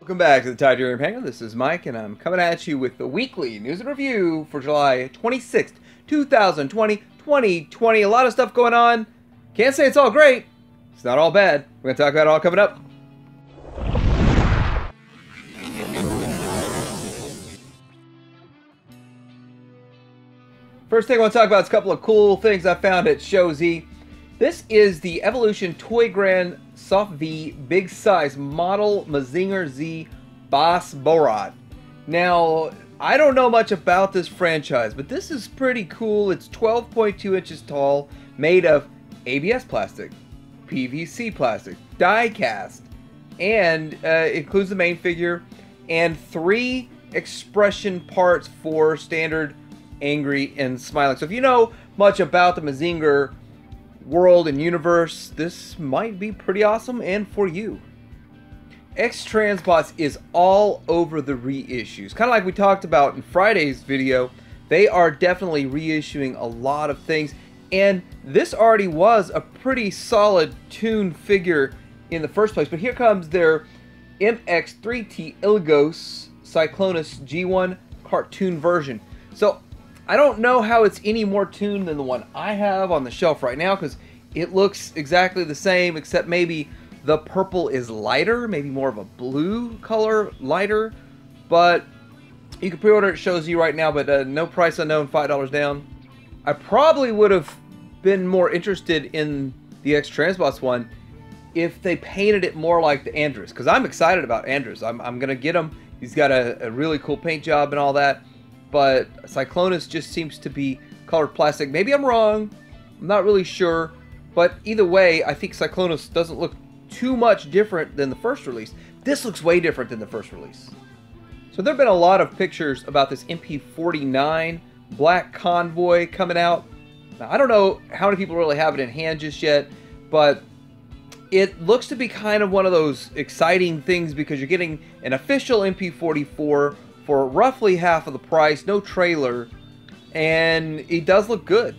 Welcome back to the Tiberian Penguin. This is Mike, and I'm coming at you with the weekly news and review for July 26th, 2020. 2020, a lot of stuff going on. Can't say it's all great. It's not all bad. We're going to talk about it all coming up. First thing I want to talk about is a couple of cool things I found at Show Z. This is the Evolution Toy Grand Soft V Big Size Model Mazinger Z Boss Borat. Now, I don't know much about this franchise, but this is pretty cool. It's 12.2 inches tall, made of ABS plastic, PVC plastic, die cast, and includes the main figure and 3 expression parts for standard, angry, and smiling. So if you know much about the Mazinger world and universe, this might be pretty awesome and for you. X-Transbots is all over the reissues. Kind of like we talked about in Friday's video, they are definitely reissuing a lot of things, and this already was a pretty solid tuned figure in the first place, but here comes their MX3T Ilgos Cyclonus G1 cartoon version. So I don't know how it's any more tuned than the one I have on the shelf right now, because it looks exactly the same, except maybe the purple is lighter, maybe more of a blue color, lighter. But you can pre-order it, Show Z right now, but no price unknown, $5 down. I probably would have been more interested in the X-Transbots one if they painted it more like the Andrus, because I'm excited about Andrus. I'm going to get him. He's got a really cool paint job and all that. But Cyclonus just seems to be colored plastic. Maybe I'm wrong. I'm not really sure. But either way, I think Cyclonus doesn't look too much different than the first release. This looks way different than the first release. So there have been a lot of pictures about this MP49 Black Convoy coming out. Now, I don't know how many people really have it in hand just yet, but it looks to be kind of one of those exciting things because you're getting an official MP44 for roughly half of the price, no trailer, and it does look good.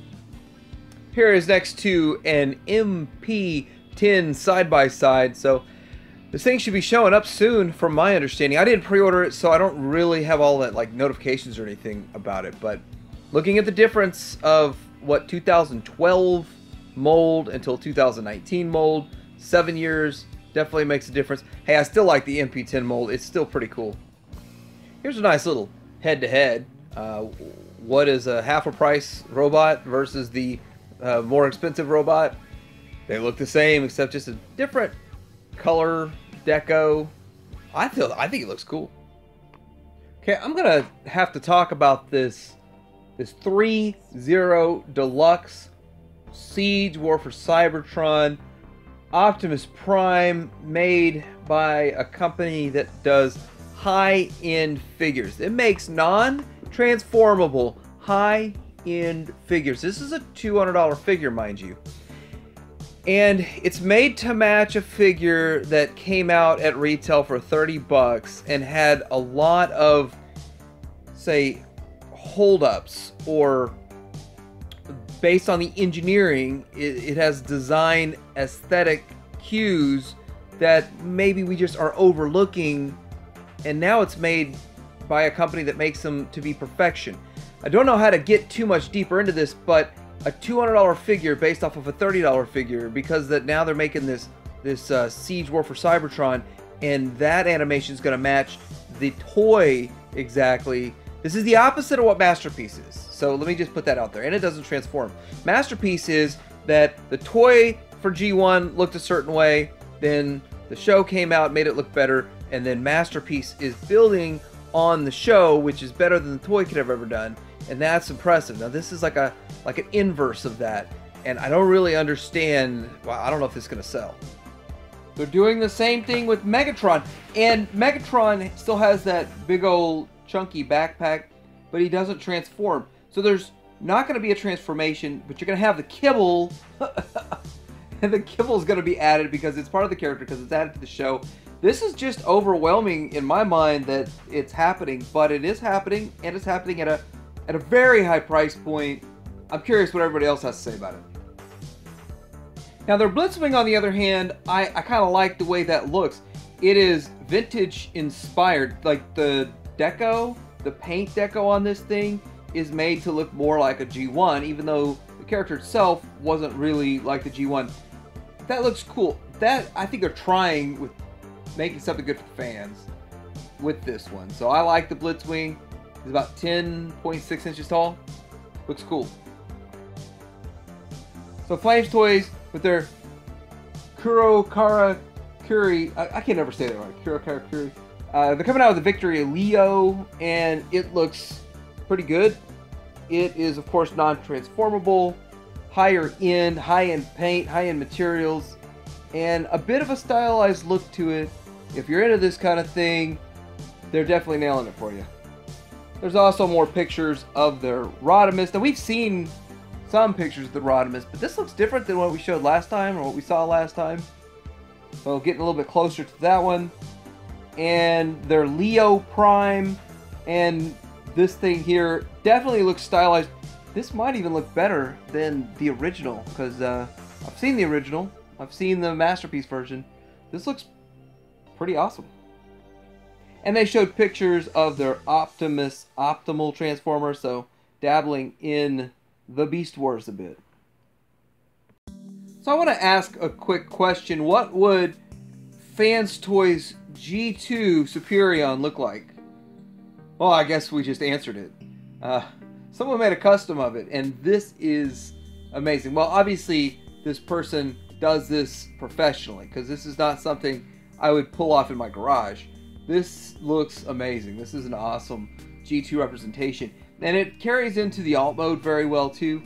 Here is next to an MP10 side-by-side, so this thing should be showing up soon from my understanding. I didn't pre-order it, so I don't really have all that like notifications or anything about it, but looking at the difference of what 2012 mold until 2019 mold, 7 years, definitely makes a difference. Hey, I still like the MP10 mold. It's still pretty cool. Here's a nice little head-to-head. What is a half a price robot versus the more expensive robot? They look the same, except just a different color deco. I think it looks cool. Okay, I'm gonna have to talk about this 3-0 Deluxe Siege War for Cybertron Optimus Prime, made by a company that does high-end figures. It makes non-transformable high-end figures. This is a $200 figure, mind you. And it's made to match a figure that came out at retail for 30 bucks and had a lot of, say, holdups, or based on the engineering, it has design aesthetic cues that maybe we just are overlooking. And now it's made by a company that makes them to be perfection. I don't know how to get too much deeper into this, but a $200 figure based off of a $30 figure, because that now they're making this Siege War for Cybertron, and that animation is going to match the toy exactly. This is the opposite of what Masterpiece is. So let me just put that out there. And it doesn't transform. Masterpiece is that the toy for G1 looked a certain way, then the show came out, made it look better, and then Masterpiece is building on the show, which is better than the toy could have ever done, and that's impressive. Now this is like an inverse of that, and I don't really understand. Well, I don't know if this is going to sell. They're doing the same thing with Megatron, and Megatron still has that big old chunky backpack, but he doesn't transform. So there's not going to be a transformation, but you're going to have the kibble, and the kibble is going to be added because it's part of the character, because it's added to the show. This is just overwhelming in my mind that it's happening, but it is happening, and it's happening at a very high price point. I'm curious what everybody else has to say about it. Now, their Blitzwing, on the other hand, I kind of like the way that looks. It is vintage inspired. Like the deco, the paint deco on this thing is made to look more like a G1, even though the character itself wasn't really like the G1. That looks cool. That, I think, are trying with making something good for fans with this one. So I like the Blitzwing. It's about 10.6 inches tall. Looks cool. So Flames Toys with their Kurokara Kuri. I can never say that right. Kurokara Kuri. They're coming out with the Victory Leo, and it looks pretty good. It is, of course, non-transformable, higher end, high-end paint, high-end materials, and a bit of a stylized look to it. If you're into this kind of thing, they're definitely nailing it for you. There's also more pictures of their Rodimus. Now, we've seen some pictures of the Rodimus, but this looks different than what we showed last time, or what we saw last time. So getting a little bit closer to that one. And their Leo Prime, and this thing here definitely looks stylized. This might even look better than the original, because I've seen the original. I've seen the Masterpiece version. This looks pretty awesome. And they showed pictures of their Optimus Optimal Transformer, so dabbling in the Beast Wars a bit. So I want to ask a quick question. What would Fans Toys G2 Superion look like? Well, I guess we just answered it. Someone made a custom of it, and this is amazing. Well, obviously, this person does this professionally, because this is not something I would pull off in my garage. This looks amazing. This is an awesome G2 representation, and it carries into the alt mode very well too.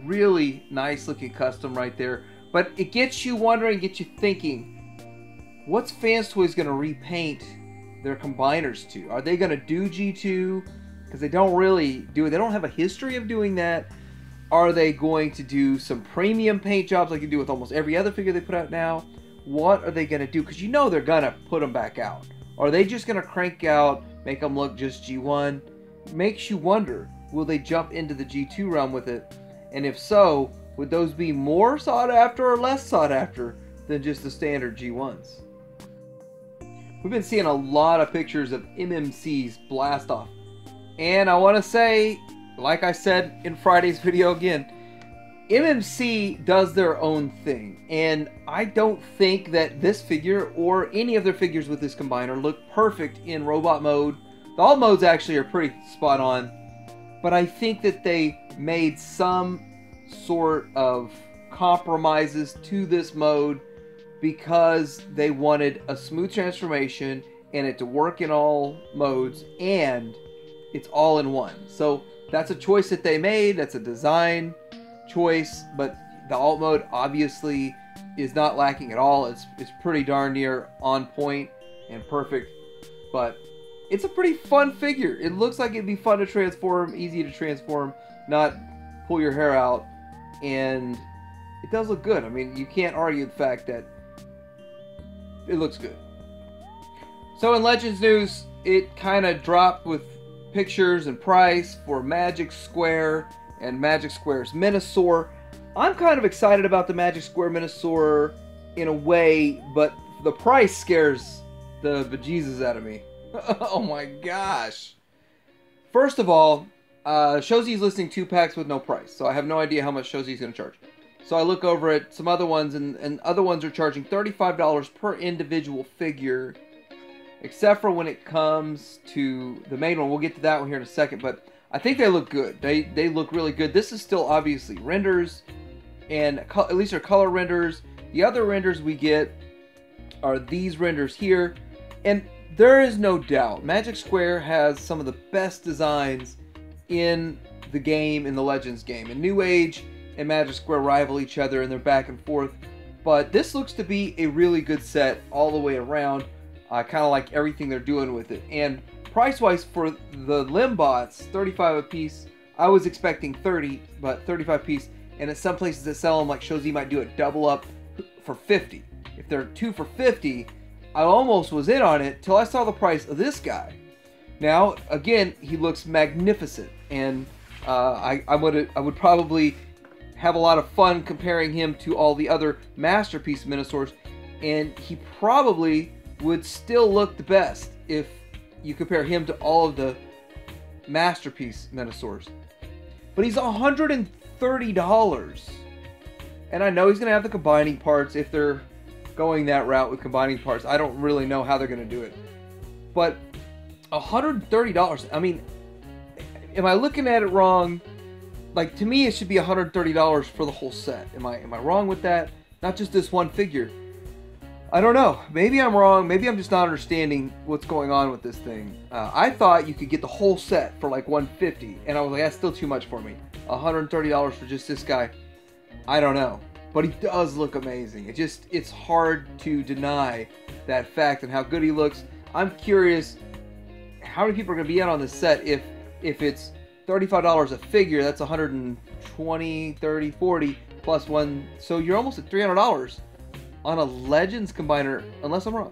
Really nice looking custom right there, but it gets you wondering, gets you thinking, what's Fans Toys going to repaint their combiners to? Are they going to do G2? Because they don't really do it. They don't have a history of doing that. Are they going to do some premium paint jobs like they do with almost every other figure they put out now? What are they going to do? Because you know they're going to put them back out. Are they just going to crank out, make them look just G1? Makes you wonder, will they jump into the G2 realm with it? And if so, would those be more sought after or less sought after than just the standard G1s? We've been seeing a lot of pictures of MMC's Blast Off. And I want to say, like I said in Friday's video again, MMC does their own thing. And I don't think that this figure or any of their figures with this combiner look perfect in robot mode. The alt modes actually are pretty spot on. But I think that they made some sort of compromises to this mode because they wanted a smooth transformation and it to work in all modes, and it's all in one. So that's a choice that they made. That's a design choice, but the alt mode obviously is not lacking at all. It's pretty darn near on point and perfect, but it's a pretty fun figure. It looks like it'd be fun to transform, easy to transform, not pull your hair out, and it does look good. I mean, you can't argue the fact that it looks good. So in Legends news, it kind of dropped with pictures and price for Magic Square and Magic Square's Minosaur. I'm kind of excited about the Magic Square Minosaur in a way, but the price scares the bejesus out of me. Oh my gosh. First of all, Shozi's listing 2 packs with no price, so I have no idea how much Shozi's going to charge. So I look over at some other ones, and other ones are charging $35 per individual figure, except for when it comes to the main one. We'll get to that one here in a second, but I think they look good. They look really good. This is still obviously renders, and at least they're color renders. The other renders we get are these renders here, and there is no doubt Magic Square has some of the best designs in the game, in the Legends game. And New Age and Magic Square rival each other, and they're back and forth. But this looks to be a really good set all the way around. I kind of like everything they're doing with it. And price-wise for the Limbots, 35 a piece. I was expecting 30, but 35 piece. And at some places that sell them, like Shozi might do a double up for 50. If they're 2 for 50, I almost was in on it till I saw the price of this guy. Now, again, he looks magnificent, and I would probably have a lot of fun comparing him to all the other Masterpiece Minosaurs, and he probably would still look the best if you compare him to all of the Masterpiece Menosaurs. But he's $130. And I know he's going to have the combining parts if they're going that route with combining parts. I don't really know how they're going to do it. But $130, I mean, am I looking at it wrong? Like, to me, it should be $130 for the whole set. Am I wrong with that? Not just this one figure. I don't know. Maybe I'm wrong. Maybe I'm just not understanding what's going on with this thing. I thought you could get the whole set for like $150, and I was like, that's still too much for me. $130 for just this guy. I don't know. But he does look amazing. It's hard to deny that fact and how good he looks. I'm curious how many people are going to be out on this set if it's $35 a figure. That's $120, $30, $40 plus one. So you're almost at $300 on a Legends combiner, unless I'm wrong.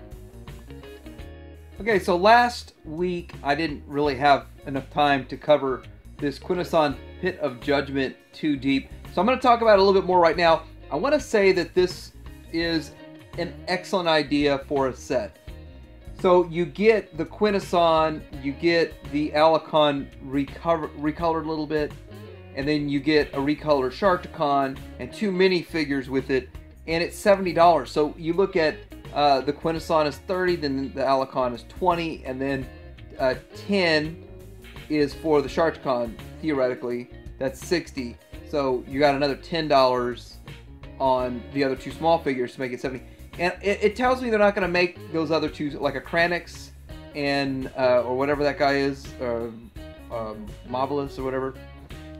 Okay, so last week I didn't really have enough time to cover this Quintesson Pit of Judgment too deep. So I'm going to talk about it a little bit more right now. I want to say that this is an excellent idea for a set. So you get the Quintesson, you get the Alucon recolored a little bit, and then you get a recolored Sharkticon and 2 minifigures with it, and it's $70. So you look at the Quintesson is $30, then the Alucon is $20, and then $10 is for the Sharkticon. Theoretically, that's $60. So you got another $10 on the other 2 small figures to make it $70. And it tells me they're not going to make those other 2, like a Kranix and or whatever that guy is, Marvelous or whatever.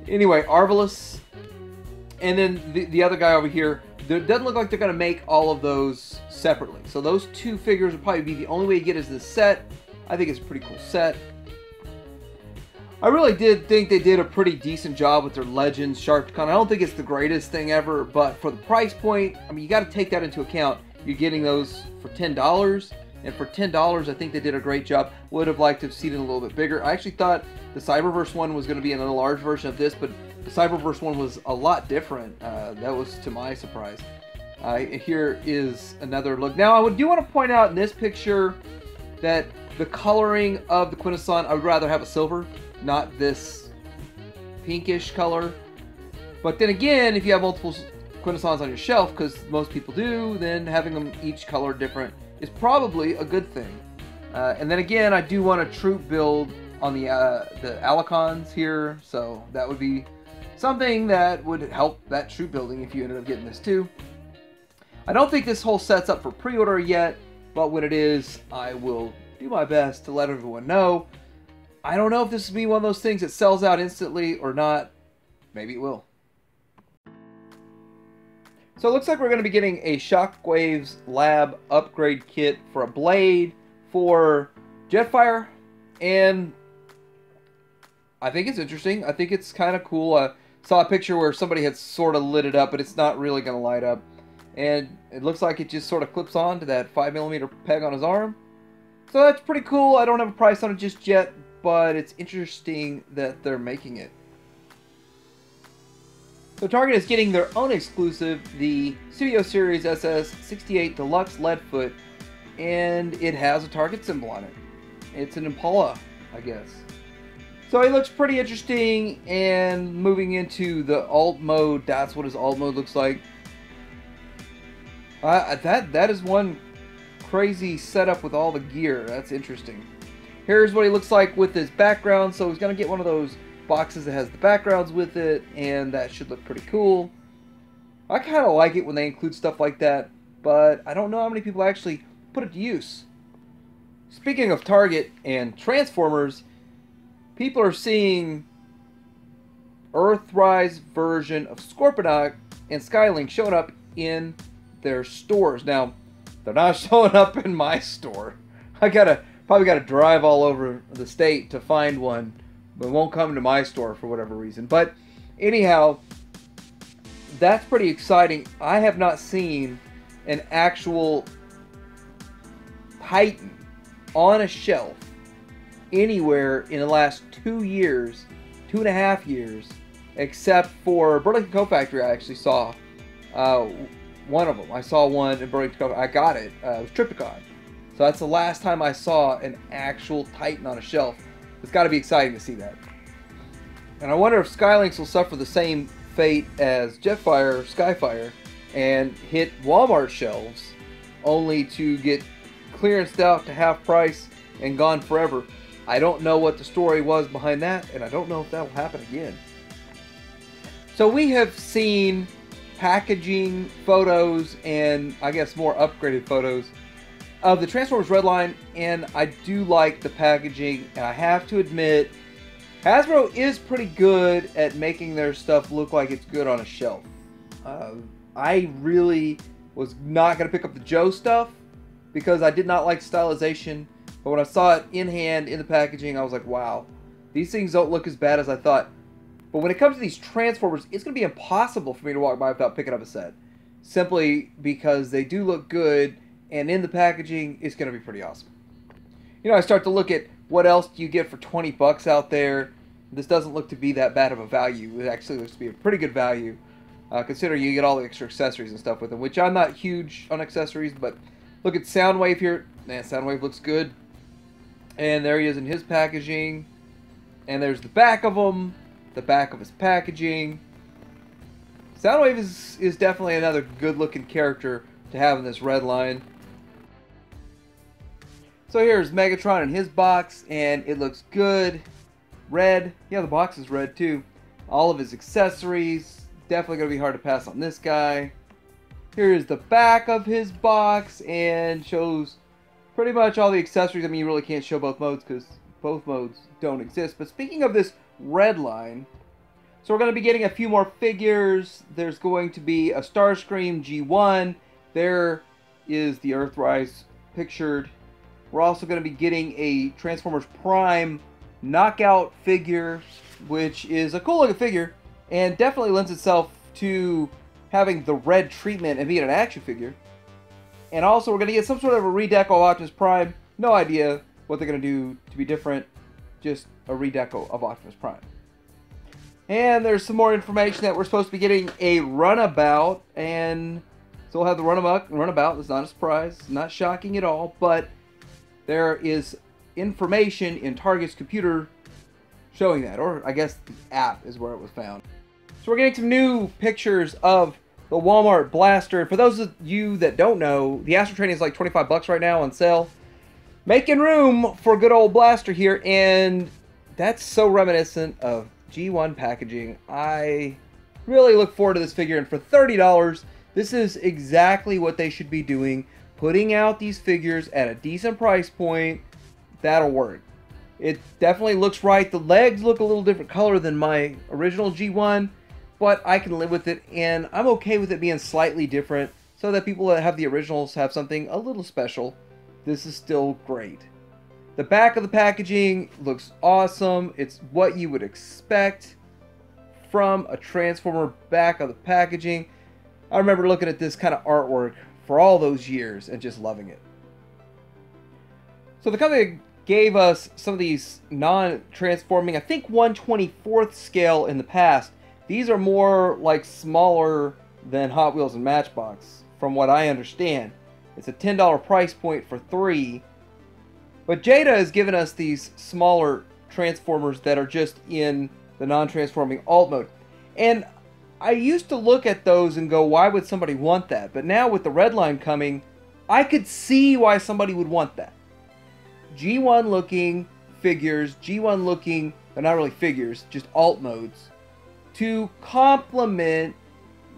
Anyway, Arvelus, and then the other guy over here. It doesn't look like they're going to make all of those separately. So those 2 figures would probably be the only way you get is this set. I think it's a pretty cool set. I really did think they did a pretty decent job with their Legends Sharkticon. I don't think it's the greatest thing ever, but for the price point, I mean, you got to take that into account. You're getting those for $10, and for $10, I think they did a great job. Would have liked to have seen it a little bit bigger. I actually thought the Cyberverse one was going to be in a large version of this, but the Cyberverse one was a lot different. That was to my surprise. Here is another look. Now, I do want to point out in this picture that the coloring of the Quintesson, I would rather have a silver, not this pinkish color. But then again, if you have multiple Quintessons on your shelf, because most people do, then having them each color different is probably a good thing. And then again, I do want a troop build on the Alucons here, so that would be something that would help that troop building if you ended up getting this too. I don't think this whole set's up for pre-order yet, but when it is, I will do my best to let everyone know. I don't know if this will be one of those things that sells out instantly or not. Maybe it will. So it looks like we're going to be getting a Shockwaves Lab upgrade kit for a blade, for Jetfire, and I think it's interesting. I think it's kind of cool. I saw a picture where somebody had sort of lit it up, but it's not really going to light up. And it looks like it just sort of clips on to that 5mm peg on his arm. So that's pretty cool. I don't have a price on it just yet, but it's interesting that they're making it. So Target is getting their own exclusive, the Studio Series SS68 Deluxe Leadfoot, and it has a Target symbol on it. It's an Impala, I guess. So it looks pretty interesting, and moving into the alt mode, that's what his alt mode looks like. That is one crazy setup with all the gear. That's interesting. Here's what he looks like with his background. So he's going to get one of those boxes that has the backgrounds with it, and that should look pretty cool. I kind of like it when they include stuff like that, but I don't know how many people actually put it to use. Speaking of Target and Transformers, people are seeing Earthrise version of Scorponok and Skylink showing up in their stores. Now, they're not showing up in my store. I probably gotta drive all over the state to find one, but it won't come to my store for whatever reason. But anyhow, that's pretty exciting. I have not seen an actual Titan on a shelf anywhere in the last 2 years, 2.5 years, except for Burlington Coat Factory. I actually saw one of them. I saw one in Burlington Coat. I got it. It was Trypticon. So that's the last time I saw an actual Titan on a shelf. It's got to be exciting to see that. And I wonder if Skylynx will suffer the same fate as Jetfire, Skyfire, and hit Walmart shelves, only to get clearanced out to half price and gone forever. I don't know what the story was behind that, and I don't know if that will happen again. So we have seen packaging photos and I guess more upgraded photos of the Transformers Redline, and I do like the packaging, and I have to admit Hasbro is pretty good at making their stuff look like it's good on a shelf. I really was not going to pick up the Joe stuff because I did not like stylization, but when I saw it in hand in the packaging, I was like, wow, these things don't look as bad as I thought. But when it comes to these Transformers, it's going to be impossible for me to walk by without picking up a set, simply because they do look good, and in the packaging, it's going to be pretty awesome. You know, I start to look at what else do you get for 20 bucks out there. This doesn't look to be that bad of a value. It actually looks to be a pretty good value, considering you get all the extra accessories and stuff with them, which I'm not huge on accessories, but look at Soundwave here. Man, Soundwave looks good. And there he is in his packaging. And there's the back of him, the back of his packaging. Soundwave is definitely another good-looking character to have in this Redline. So here's Megatron in his box, and it looks good. Red. Yeah, the box is red too. All of his accessories. Definitely going to be hard to pass on this guy. Here's the back of his box, and shows pretty much all the accessories. I mean, you really can't show both modes because both modes don't exist. But speaking of this Redline, so we're going to be getting a few more figures. There's going to be a Starscream G1. There is the Earthrise pictured. We're also going to be getting a Transformers Prime knockout figure, which is a cool looking figure and definitely lends itself to having the red treatment and being an action figure. And also we're going to get some sort of a redeco of Optimus Prime. No idea what they're going to do to be different. Just a redeco of Optimus Prime. And there's some more information that we're supposed to be getting a runabout, and so we'll have the runabout. It's not a surprise, not shocking at all, but there is information in Target's computer showing that, or I guess the app is where it was found. So we're getting some new pictures of the Walmart Blaster. For those of you that don't know, the Astro Train is like 25 bucks right now on sale. Making room for good old Blaster here, and that's so reminiscent of G1 packaging. I really look forward to this figure, and for $30, this is exactly what they should be doing. Putting out these figures at a decent price point, that'll work. It definitely looks right. The legs look a little different color than my original G1, but I can live with it, and I'm okay with it being slightly different so that people that have the originals have something a little special. This is still great. The back of the packaging looks awesome. It's what you would expect from a Transformer back of the packaging. I remember looking at this kind of artwork for all those years and just loving it. So the company gave us some of these non-transforming, I think 1/24th scale in the past. These are more like smaller than Hot Wheels and Matchbox, from what I understand. It's a $10 price point for 3. But Jada has given us these smaller Transformers that are just in the non-transforming alt mode. And I used to look at those and go, why would somebody want that? But now with the Redline coming, I could see why somebody would want that. G1 looking figures, G1 looking, but not really figures, just alt modes, to complement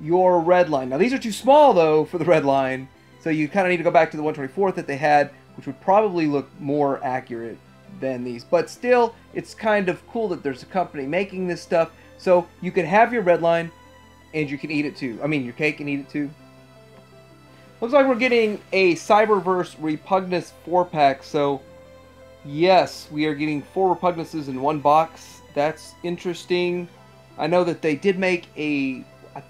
your Redline. Now these are too small though for the Redline, so you kind of need to go back to the 1/24th that they had, which would probably look more accurate than these. But still, it's kind of cool that there's a company making this stuff, so you can have your Redline and you can eat it too. I mean, your cake and eat it too. Looks like we're getting a Cyberverse Repugnus 4-pack, so yes, we are getting 4 Repugnuses in one box. That's interesting. I know that they did make a...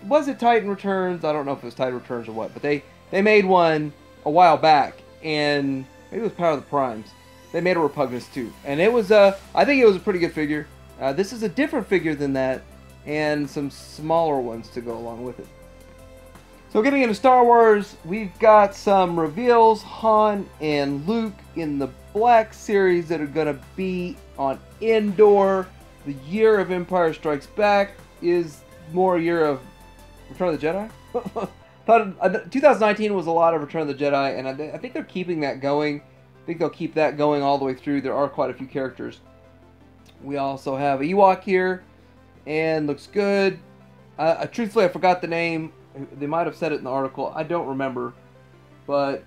Was it Titan Returns? I don't know if it was Titan Returns or what, but they made one a while back, and maybe it was Power of the Primes. They made a Repugnus too, and it was I think it was a pretty good figure. This is a different figure than that, and some smaller ones to go along with it. So getting into Star Wars, we've got some reveals. Han and Luke in the Black Series that are going to be on Endor. The year of Empire Strikes Back is more a year of Return of the Jedi. 2019 was a lot of Return of the Jedi, and I think they're keeping that going. I think they'll keep that going all the way through. There are quite a few characters. We also have Ewok here, and looks good. Truthfully, I forgot the name. They might have said it in the article. I don't remember. But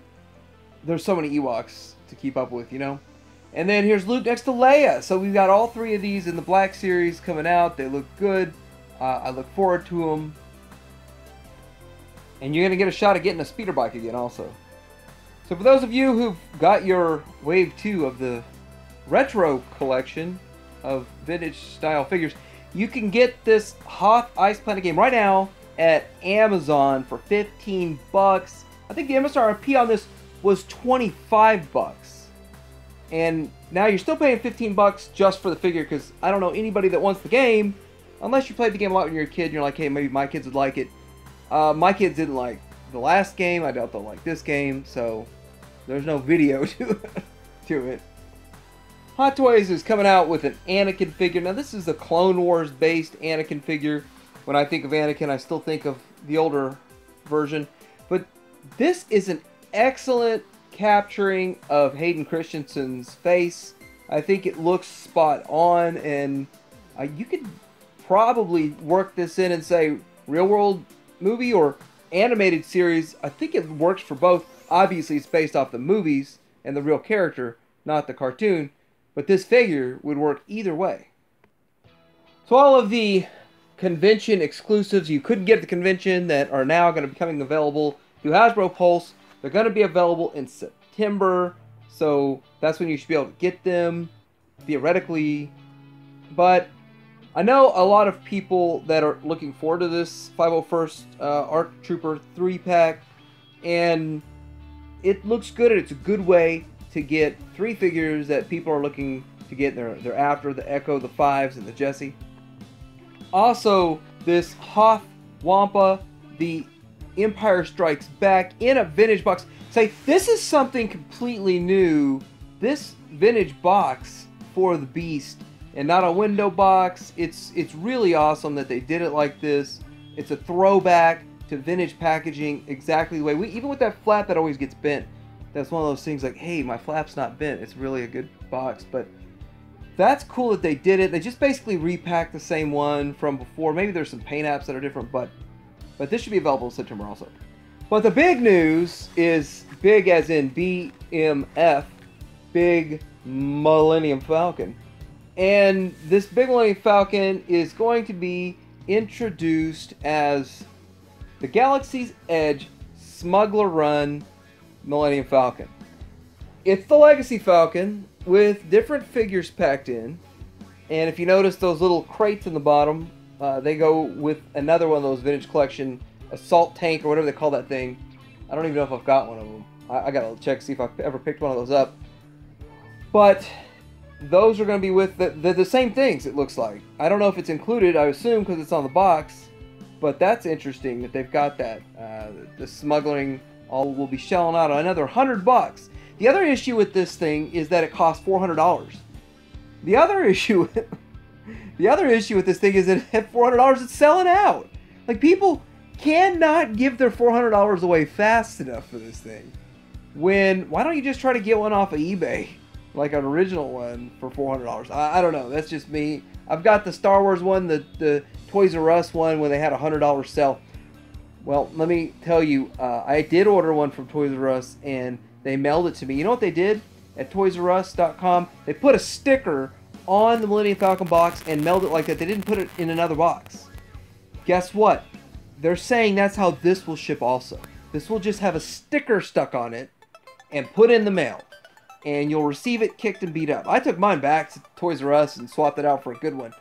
there's so many Ewoks to keep up with, you know? And then here's Luke next to Leia. So we've got all three of these in the Black Series coming out. They look good. I look forward to them. And you're going to get a shot at getting a speeder bike again also. So for those of you who've got your Wave 2 of the retro collection of vintage style figures, you can get this Hoth Ice Planet game right now at Amazon for 15 bucks. I think the MSRP on this was 25 bucks. And now you're still paying 15 bucks just for the figure, because I don't know anybody that wants the game, unless you played the game a lot when you were a kid and you're like, hey, maybe my kids would like it. My kids didn't like the last game. I doubt they'll like this game, so there's no video to it. Hot Toys is coming out with an Anakin figure. Now this is the Clone Wars based Anakin figure. When I think of Anakin, I still think of the older version. But this is an excellent capturing of Hayden Christensen's face. I think it looks spot on, and you could probably work this in and say real world movie or animated series. I think it works for both. Obviously, it's based off the movies and the real character, not the cartoon. But this figure would work either way. So all of the convention exclusives you couldn't get at the convention that are now going to be becoming available through Hasbro Pulse, they're going to be available in September. So that's when you should be able to get them, theoretically. But I know a lot of people that are looking forward to this 501st ARC Trooper 3-pack. And it looks good, and it's a good way to get 3 figures that people are looking to get. They're after the Echo, the Fives, and the Jesse. Also, this Hoth Wampa, the Empire Strikes Back in a vintage box. Say, this is something completely new. This vintage box for the Beast, and not a window box. It's really awesome that they did it like this. It's a throwback to vintage packaging, exactly the way even with that flap that always gets bent. That's one of those things like, hey, my flap's not bent. It's really a good box, but that's cool that they did it. They just basically repacked the same one from before. Maybe there's some paint apps that are different, but this should be available in September also. But the big news is big as in BMF, Big Millennium Falcon. And this Big Millennium Falcon is going to be introduced as the Galaxy's Edge Smuggler Run Millennium Falcon. It's the Legacy Falcon with different figures packed in, and if you notice those little crates in the bottom, they go with another one of those vintage collection assault tank or whatever they call that thing. I don't even know if I've got one of them. I gotta check to see if I've ever picked one of those up. But those are going to be with the same things, it looks like. I don't know if it's included, I assume, because it's on the box, but that's interesting that they've got that. The smuggling all will be shelling out another $100. The other issue with this thing is that it costs $400. The other issue with this thing is that at $400 it's selling out. Like, people cannot give their $400 away fast enough for this thing. Why don't you just try to get one off of eBay, like an original one, for $400? I don't know. That's just me. I've got the Star Wars one, the Toys R Us one, when they had a $100 sale. Well, let me tell you, I did order one from Toys R Us, and they mailed it to me. You know what they did at ToysRUs.com? They put a sticker on the Millennium Falcon box and mailed it like that. They didn't put it in another box. Guess what? They're saying that's how this will ship also. This will just have a sticker stuck on it and put in the mail. And you'll receive it kicked and beat up. I took mine back to Toys R Us and swapped it out for a good one.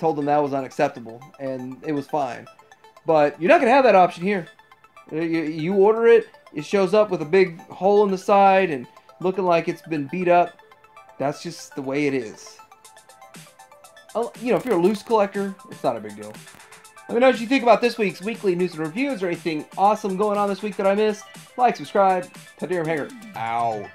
Told them that was unacceptable, and it was fine. But you're not going to have that option here. You order it, it shows up with a big hole in the side and looking like it's been beat up. That's just the way it is. You know, if you're a loose collector, it's not a big deal. Let me know what you think about this week's weekly news and reviews or anything awesome going on this week that I missed. Like, subscribe. Tadarium Hanger out.